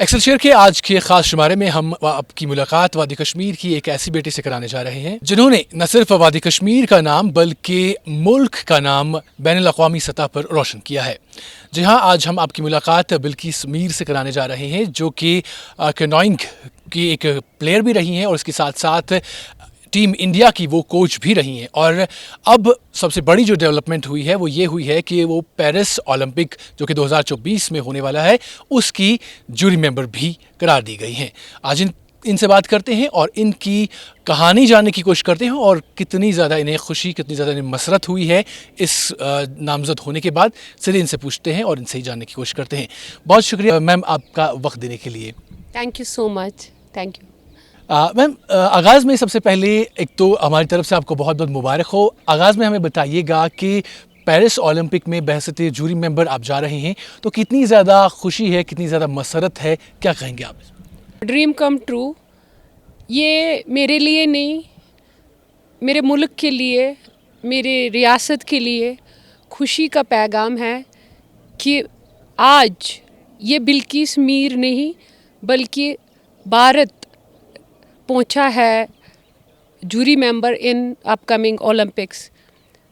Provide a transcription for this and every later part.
Excelsior के आज के खास शुमारे में हम आपकी मुलाकात वादी कश्मीर की एक ऐसी बेटी से कराने जा रहे हैं जिन्होंने न सिर्फ वादी कश्मीर का नाम बल्कि मुल्क का नाम बैनुल अक़वामी सतह पर रोशन किया है। जी हाँ, आज हम आपकी मुलाकात बिल्किस मीर से कराने जा रहे हैं जो कि कैनोइंग की एक प्लेयर भी रही हैं और इसके साथ साथ टीम इंडिया की वो कोच भी रही हैं। और अब सबसे बड़ी जो डेवलपमेंट हुई है वो ये हुई है कि वो पेरिस ओलंपिक जो कि 2024 में होने वाला है उसकी जूरी मेंबर भी करार दी गई हैं। आज इनसे बात करते हैं और इनकी कहानी जानने की कोशिश करते हैं और कितनी ज़्यादा इन्हें खुशी, कितनी ज़्यादा इन्हें मसरत हुई है इस नामज़द होने के बाद। सीधे इनसे पूछते हैं और इनसे ही जानने की कोशिश करते हैं। बहुत शुक्रिया मैम आपका वक्त देने के लिए। Thank you so much. Thank you ma'am, आगाज़ में सबसे पहले एक तो हमारी तरफ से आपको बहुत बहुत मुबारक हो। आगाज़ में हमें बताइएगा कि पेरिस ओलंपिक में बहसते जूरी मेंबर आप जा रहे हैं तो कितनी ज़्यादा खुशी है, कितनी ज़्यादा मसरत है, क्या कहेंगे आप? Dream come true. ये मेरे लिए नहीं, मेरे मुल्क के लिए, मेरे रियासत के लिए खुशी का पैगाम है कि आज ये बिल्किस मीर नहीं बल्कि भारत पहुंचा है jury member in upcoming Olympics.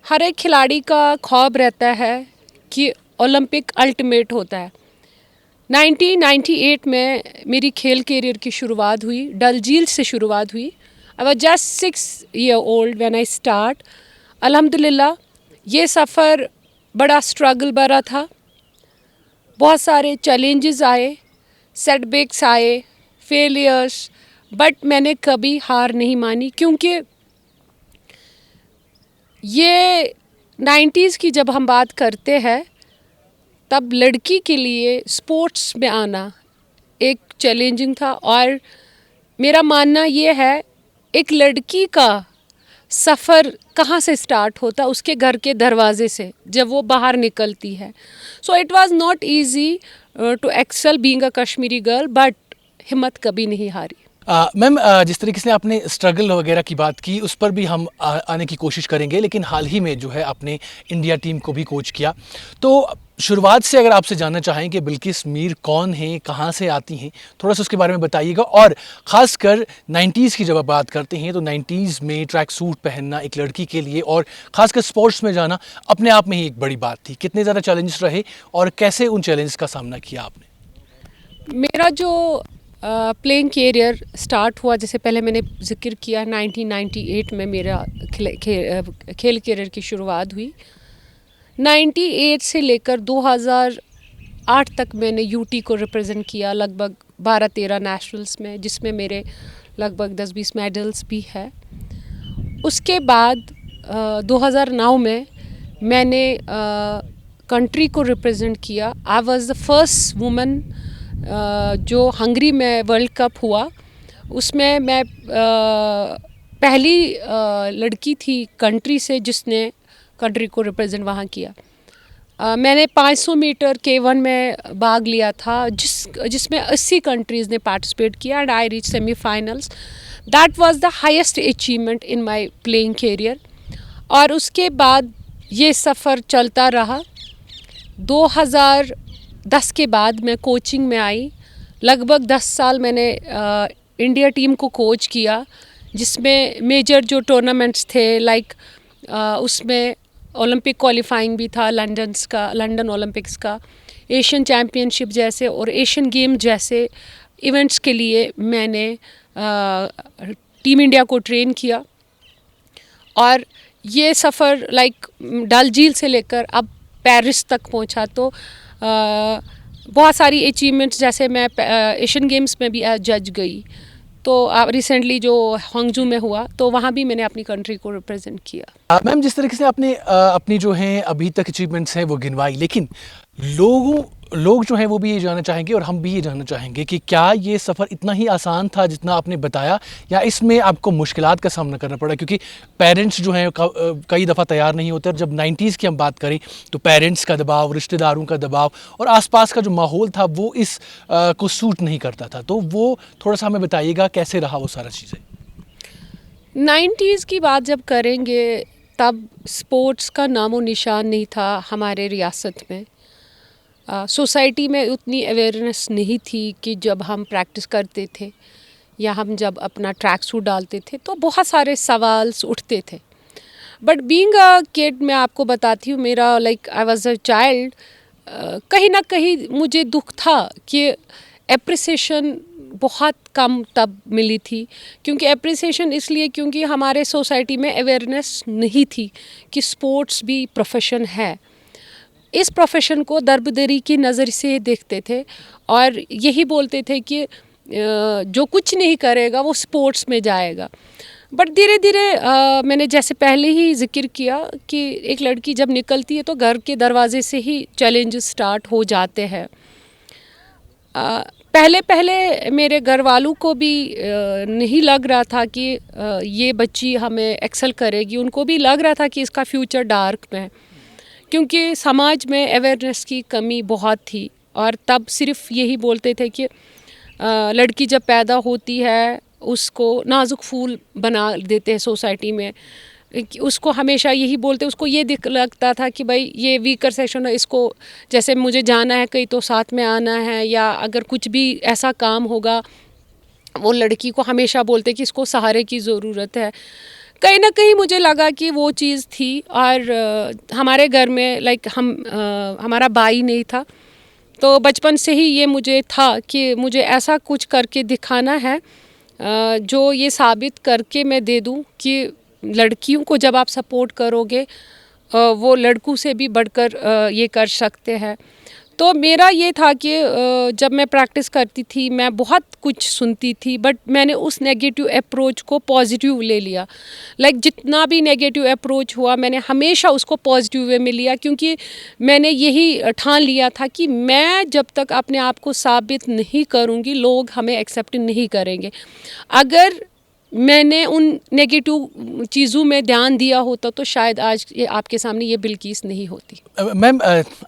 हर एक खिलाड़ी का ख्वाब रहता है कि ओलंपिक अल्टीमेट होता है। 1998 में मेरी खेल करियर की शुरुआत हुई, डल झील से शुरुआत हुई। I was just 6 year old when I start. अल्हम्दुलिल्लाह ये सफ़र बड़ा स्ट्रगल भरा था। बहुत सारे चैलेंजेस आए, सेटबैक्स आए, फेलियर्स, बट मैंने कभी हार नहीं मानी क्योंकि ये 90s की जब हम बात करते हैं तब लड़की के लिए स्पोर्ट्स में आना एक चैलेंजिंग था। और मेरा मानना ये है एक लड़की का सफ़र कहाँ से स्टार्ट होता, उसके घर के दरवाजे से जब वो बाहर निकलती है। So it was not easy to excel being a Kashmiri girl, but हिम्मत कभी नहीं हारी। मैम, जिस तरीके से आपने स्ट्रगल वगैरह की बात की उस पर भी हम आने की कोशिश करेंगे, लेकिन हाल ही में जो है आपने इंडिया टीम को भी कोच किया। तो शुरुआत से अगर आपसे जानना चाहें कि बिल्किस मीर कौन है, कहाँ से आती हैं, थोड़ा सा उसके बारे में बताइएगा। और ख़ासकर 90s की जब आप बात करते हैं तो 90s में ट्रैक सूट पहनना एक लड़की के लिए और ख़ासकर स्पोर्ट्स में जाना अपने आप में ही एक बड़ी बात थी। कितने ज़्यादा चैलेंजेस रहे और कैसे उन चैलेंजेस का सामना किया आपने? मेरा जो प्लेइंग कैरियर स्टार्ट हुआ, जैसे पहले मैंने जिक्र किया, 1998 में मेरा खेल कैरियर की शुरुआत हुई। 98 से लेकर 2008 तक मैंने यूटी को रिप्रेजेंट किया लगभग 12-13 नेशनल्स में, जिसमें मेरे लगभग 10-20 मेडल्स भी है। उसके बाद 2009 में मैंने कंट्री को रिप्रेजेंट किया। I was the first woman जो हंगरी में वर्ल्ड कप हुआ उसमें मैं पहली लड़की थी कंट्री से जिसने कंट्री को रिप्रेजेंट वहाँ किया। मैंने 500 मीटर K1 में भाग लिया था जिसमें 80 कंट्रीज़ ने पार्टिसिपेट किया and I reach semifinals. That was the highest achievement in my playing career. और उसके बाद ये सफ़र चलता रहा। 2010 के बाद मैं कोचिंग में आई। लगभग 10 साल मैंने इंडिया टीम को कोच किया, जिसमें मेजर जो टूर्नामेंट्स थे लाइक उसमें ओलंपिक क्वालिफाइंग भी था, लंदन ओलंपिक्स का, एशियन चैम्पियनशिप जैसे और एशियन गेम जैसे इवेंट्स के लिए मैंने टीम इंडिया को ट्रेन किया। और ये सफ़र लाइक डल झील से लेकर अब पेरिस तक पहुंचा। तो बहुत सारी अचीवमेंट्स, जैसे मैं एशियन गेम्स में भी जज गई, तो रिसेंटली जो हांगजू में हुआ तो वहाँ भी मैंने अपनी कंट्री को रिप्रेजेंट किया। मैम, जिस तरीके से आपने अपनी जो हैं अभी तक अचीवमेंट्स हैं वो गिनवाई, लेकिन लोग जो हैं वो भी ये जानना चाहेंगे और हम भी ये जानना चाहेंगे कि क्या ये सफ़र इतना ही आसान था जितना आपने बताया, या इसमें आपको मुश्किलात का सामना करना पड़ा? क्योंकि पेरेंट्स जो हैं कई दफ़ा तैयार नहीं होते। और जब 90s की हम बात करें तो पेरेंट्स का दबाव, रिश्तेदारों का दबाव और आसपास का जो माहौल था वो इस को सूट नहीं करता था। तो वो थोड़ा सा हमें बताइएगा कैसे रहा वो सारा चीज़ें। 90s की बात जब करेंगे तब स्पोर्ट्स का नामो निशान नहीं था हमारे रियासत में। सोसाइटी में उतनी अवेयरनेस नहीं थी कि जब हम प्रैक्टिस करते थे या हम जब अपना ट्रैक सूट डालते थे तो बहुत सारे सवाल उठते थे। बट बीइंग अ किड, मैं आपको बताती हूँ, मेरा like I was a child, कहीं ना कहीं मुझे दुख था कि एप्रिसिएशन बहुत कम तब मिली थी। क्योंकि एप्रिसिएशन इसलिए क्योंकि हमारे सोसाइटी में अवेयरनेस नहीं थी कि स्पोर्ट्स भी प्रोफेशन है। इस प्रोफेशन को दरबदरी की नज़र से देखते थे और यही बोलते थे कि जो कुछ नहीं करेगा वो स्पोर्ट्स में जाएगा। बट धीरे धीरे मैंने जैसे पहले ही जिक्र किया कि एक लड़की जब निकलती है तो घर के दरवाजे से ही चैलेंजेस स्टार्ट हो जाते हैं। पहले पहले मेरे घर वालों को भी नहीं लग रहा था कि ये बच्ची हमें एक्सेल करेगी। उनको भी लग रहा था कि इसका फ्यूचर डार्क में है, क्योंकि समाज में अवेयरनेस की कमी बहुत थी। और तब सिर्फ यही बोलते थे कि लड़की जब पैदा होती है उसको नाजुक फूल बना देते हैं सोसाइटी में। उसको हमेशा यही बोलते, उसको ये दिख लगता था कि भाई ये वीकर सेक्शन है, इसको जैसे मुझे जाना है कहीं तो साथ में आना है, या अगर कुछ भी ऐसा काम होगा वो लड़की को हमेशा बोलते कि इसको सहारे की ज़रूरत है। कहीं ना कहीं मुझे लगा कि वो चीज़ थी। और हमारे घर में लाइक हमारा भाई नहीं था, तो बचपन से ही ये मुझे था कि मुझे ऐसा कुछ करके दिखाना है जो ये साबित करके मैं दे दूं कि लड़कियों को जब आप सपोर्ट करोगे वो लड़कों से भी बढ़कर ये कर सकते हैं। तो मेरा ये था कि जब मैं प्रैक्टिस करती थी मैं बहुत कुछ सुनती थी, बट मैंने उस नेगेटिव अप्रोच को पॉजिटिव ले लिया। लाइक जितना भी नेगेटिव अप्रोच हुआ मैंने हमेशा उसको पॉजिटिव वे में लिया, क्योंकि मैंने यही ठान लिया था कि मैं जब तक अपने आप को साबित नहीं करूँगी लोग हमें एक्सेप्ट नहीं करेंगे। अगर मैंने उन नेगेटिव चीज़ों में ध्यान दिया होता तो शायद आज ये आपके सामने ये बिल्किस नहीं होती। मैम,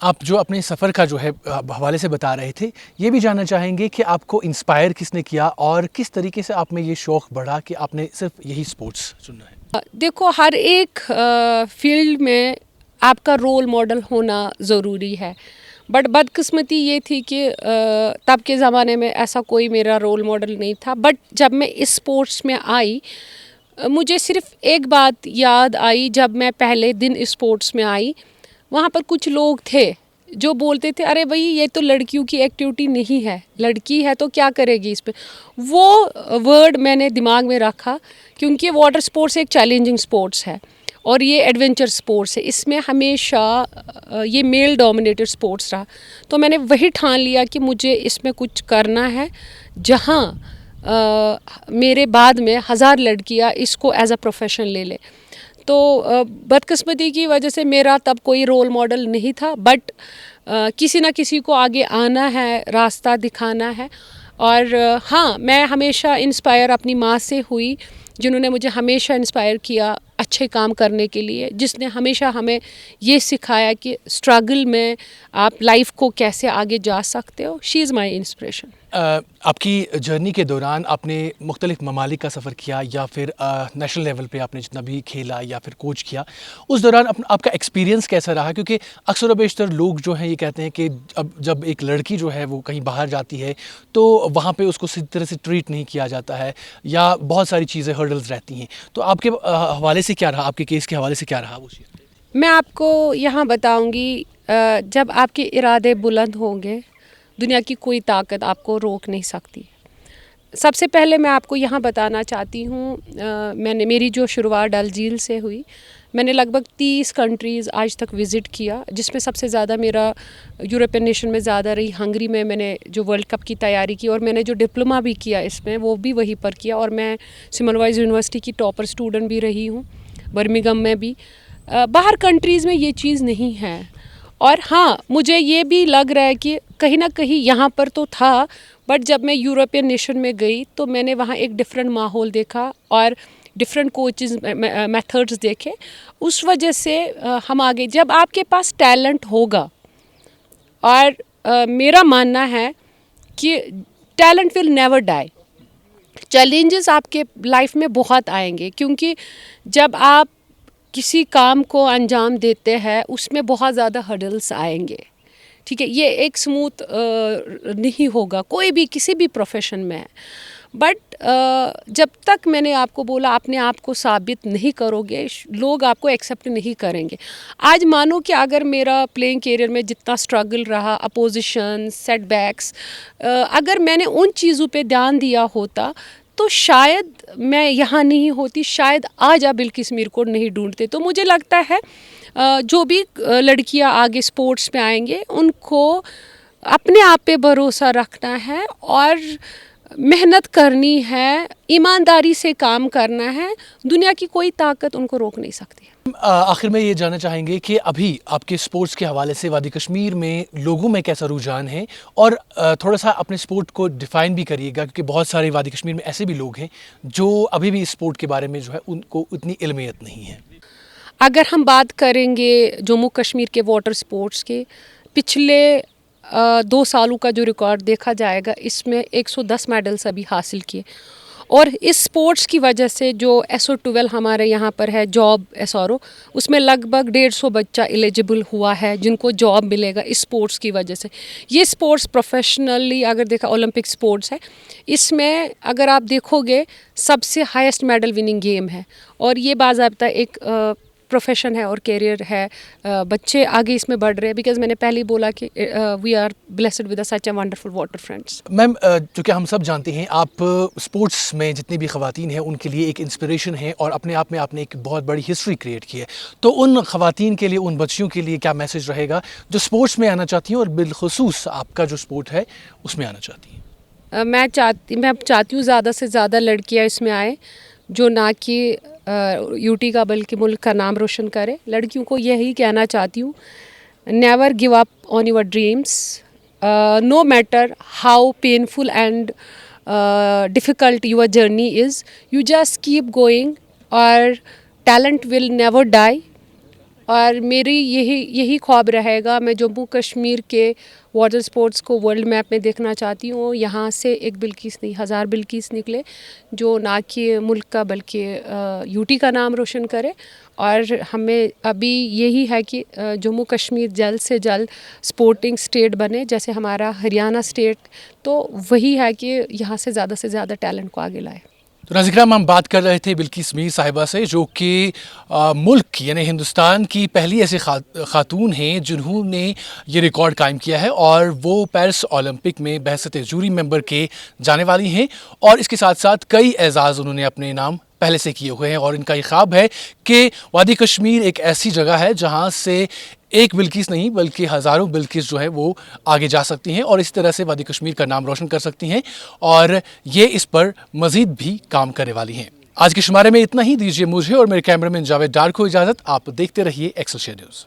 आप जो अपने सफ़र का जो है हवाले से बता रहे थे, ये भी जानना चाहेंगे कि आपको इंस्पायर किसने किया और किस तरीके से आप में ये शौक़ बढ़ा कि आपने सिर्फ यही स्पोर्ट्स चुनना है? देखो, हर एक फील्ड में आपका रोल मॉडल होना ज़रूरी है। बट बदकिस्मती ये थी कि तब के ज़माने में ऐसा कोई मेरा रोल मॉडल नहीं था। बट जब मैं इस स्पोर्ट्स में आई मुझे सिर्फ एक बात याद आई। जब मैं पहले दिन इस स्पोर्ट्स में आई, वहाँ पर कुछ लोग थे जो बोलते थे अरे भाई ये तो लड़कियों की एक्टिविटी नहीं है, लड़की है तो क्या करेगी इस पे। वो वर्ड मैंने दिमाग में रखा, क्योंकि वाटर स्पोर्ट्स एक चैलेंजिंग स्पोर्ट्स है और ये एडवेंचर स्पोर्ट्स है। इसमें हमेशा ये मेल डोमिनेटेड स्पोर्ट्स रहा। तो मैंने वही ठान लिया कि मुझे इसमें कुछ करना है जहाँ मेरे बाद में 1000 लड़कियाँ इसको एज अ प्रोफेशन ले ले। तो बदकिस्मती की वजह से मेरा तब कोई रोल मॉडल नहीं था, बट किसी ना किसी को आगे आना है, रास्ता दिखाना है। और हाँ, मैं हमेशा इंस्पायर अपनी माँ से हुई, जिन्होंने मुझे हमेशा इंस्पायर किया अच्छे काम करने के लिए, जिसने हमेशा हमें ये सिखाया कि स्ट्रगल में आप लाइफ को कैसे आगे जा सकते हो। She is my inspiration. आपकी जर्नी के दौरान आपने मुख्तलिफ ममालिक का सफ़र किया या फिर नेशनल लेवल पे आपने जितना भी खेला या फिर कोच किया, उस दौरान आपका एक्सपीरियंस कैसा रहा? क्योंकि अक्सर व बेशतर लोग जो हैं ये कहते हैं कि अब जब एक लड़की जो है वो कहीं बाहर जाती है तो वहाँ पे उसको सही तरह से ट्रीट नहीं किया जाता है या बहुत सारी चीज़ें हर्डल्स रहती हैं। तो आपके हवाले से क्या रहा, आपके केस के हवाले से क्या रहा वो चीज़? मैं आपको यहाँ बताऊँगी, जब आपके इरादे बुलंद होंगे दुनिया की कोई ताकत आपको रोक नहीं सकती। सबसे पहले मैं आपको यहाँ बताना चाहती हूँ, मेरी जो शुरुआत डल झील से हुई, मैंने लगभग 30 कंट्रीज़ आज तक विज़िट किया, जिसमें सबसे ज़्यादा मेरा यूरोपियन नेशन में ज़्यादा रही। हंगरी में मैंने जो वर्ल्ड कप की तैयारी की और मैंने जो डिप्लोमा भी किया इसमें वो भी वहीं पर किया। और मैं सिमलवाइज यूनिवर्सिटी की टॉपर स्टूडेंट भी रही हूँ, बर्मिंघम में भी। बाहर कंट्रीज़ में ये चीज़ नहीं है। और हाँ, मुझे ये भी लग रहा है कि कहीं ना कहीं यहाँ पर तो था, बट जब मैं यूरोपियन नेशन में गई तो मैंने वहाँ एक डिफरेंट माहौल देखा और डिफरेंट कोचेस मेथड्स देखे। उस वजह से हम आगे, जब आपके पास टैलेंट होगा, और मेरा मानना है कि talent will never die. Challenges आपके लाइफ में बहुत आएंगे, क्योंकि जब आप किसी काम को अंजाम देते हैं उसमें बहुत ज़्यादा हर्डल्स आएंगे, ठीक है, ये एक स्मूथ नहीं होगा कोई भी किसी भी प्रोफेशन में। बट जब तक मैंने आपको बोला अपने आप को साबित नहीं करोगे, लोग आपको एक्सेप्ट नहीं करेंगे। आज मानो कि अगर मेरा प्लेइंग कैरियर में जितना स्ट्रगल रहा, अपोजिशन, सेटबैक्स, अगर मैंने उन चीज़ों पे ध्यान दिया होता तो शायद मैं यहाँ नहीं होती, शायद आज आप बिल्किस मीर को नहीं ढूंढते। तो मुझे लगता है जो भी लड़कियाँ आगे स्पोर्ट्स में आएंगे उनको अपने आप पे भरोसा रखना है और मेहनत करनी है, ईमानदारी से काम करना है। दुनिया की कोई ताकत उनको रोक नहीं सकती। आखिर में ये जानना चाहेंगे कि अभी आपके स्पोर्ट्स के हवाले से वादी कश्मीर में लोगों में कैसा रुझान है, और थोड़ा सा अपने स्पोर्ट को डिफ़ाइन भी करिएगा, क्योंकि बहुत सारे वादी कश्मीर में ऐसे भी लोग हैं जो अभी भी इस स्पोर्ट के बारे में जो है उनको उतनी इल्मियत नहीं है। अगर हम बात करेंगे जम्मू कश्मीर के वाटर स्पोर्ट्स के, पिछले 2 सालों का जो रिकॉर्ड देखा जाएगा, इसमें 110 मेडल्स अभी हासिल किए। और इस स्पोर्ट्स की वजह से जो SO12 हमारे यहाँ पर है, जॉब SRO, उसमें लगभग 150 बच्चा एलिजिबल हुआ है जिनको जॉब मिलेगा इस स्पोर्ट्स की वजह से। ये स्पोर्ट्स प्रोफेशनली अगर देखा ओलंपिक स्पोर्ट्स है, इसमें अगर आप देखोगे सबसे हाईएस्ट मेडल विनिंग गेम है, और ये बाज़ाब्ता एक प्रोफेशन है और कैरियर है। बच्चे आगे इसमें बढ़ रहे हैं, बिकॉज मैंने पहले ही बोला कि we are blessed with such a wonderful water friends. Ma'am, जो कि हम सब जानते हैं, आप स्पोर्ट्स में जितनी भी ख़वातीन हैं उनके लिए एक इंस्पिरेशन है, और अपने आप में आपने एक बहुत बड़ी हिस्ट्री क्रिएट की है। तो उन ख़वातीन के लिए, उन बच्चियों के लिए क्या मैसेज रहेगा जो स्पोर्ट्स में आना चाहती हैं और बिलखुसूस आपका जो स्पोर्ट है उसमें आना चाहती हैं? मैं चाहती हूँ ज़्यादा से ज़्यादा लड़कियाँ इसमें आए, जो ना कि यूटी का बल्कि मुल्क का नाम रोशन करे। लड़कियों को यही कहना चाहती हूँ, never give up on your dreams, no matter how painful and difficult your journey is, you just keep going, और टैलेंट विल नेवर डाई। और मेरी यही ख्वाब रहेगा, मैं जम्मू कश्मीर के वाटर स्पोर्ट्स को वर्ल्ड मैप में देखना चाहती हूँ। यहाँ से एक बिल्किस नहीं, 1000 बिल्किस निकले, जो ना कि मुल्क का बल्कि यूटी का नाम रोशन करे। और हमें अभी यही है कि जम्मू कश्मीर जल्द से जल्द स्पोर्टिंग स्टेट बने, जैसे हमारा हरियाणा स्टेट। तो वही है कि यहाँ से ज़्यादा टैलेंट को आगे लाए। तो नाज़िक्राम, हम बात कर रहे थे बिल्किस मीर साहिबा से, जो कि मुल्क यानी हिंदुस्तान की पहली ऐसी खातून हैं जिन्होंने ये रिकॉर्ड कायम किया है, और वो पेरिस ओलंपिक में बहसत जूरी मेंबर के जाने वाली हैं। और इसके साथ साथ कई एजाज़ उन्होंने अपने नाम पहले से किए हुए हैं, और इनका ये ख्वाब है कि वादी कश्मीर एक ऐसी जगह है जहाँ से एक बिल्किस नहीं बल्कि हज़ारों बिल्किस जो है वो आगे जा सकती हैं, और इस तरह से वादी कश्मीर का नाम रोशन कर सकती हैं, और ये इस पर मज़ीद भी काम करने वाली हैं। आज के शुमारे में इतना ही। दीजिए मुझे और मेरे कैमरामैन जावेद डार को इजाज़त। आप देखते रहिए एक्सेलशियर न्यूज़।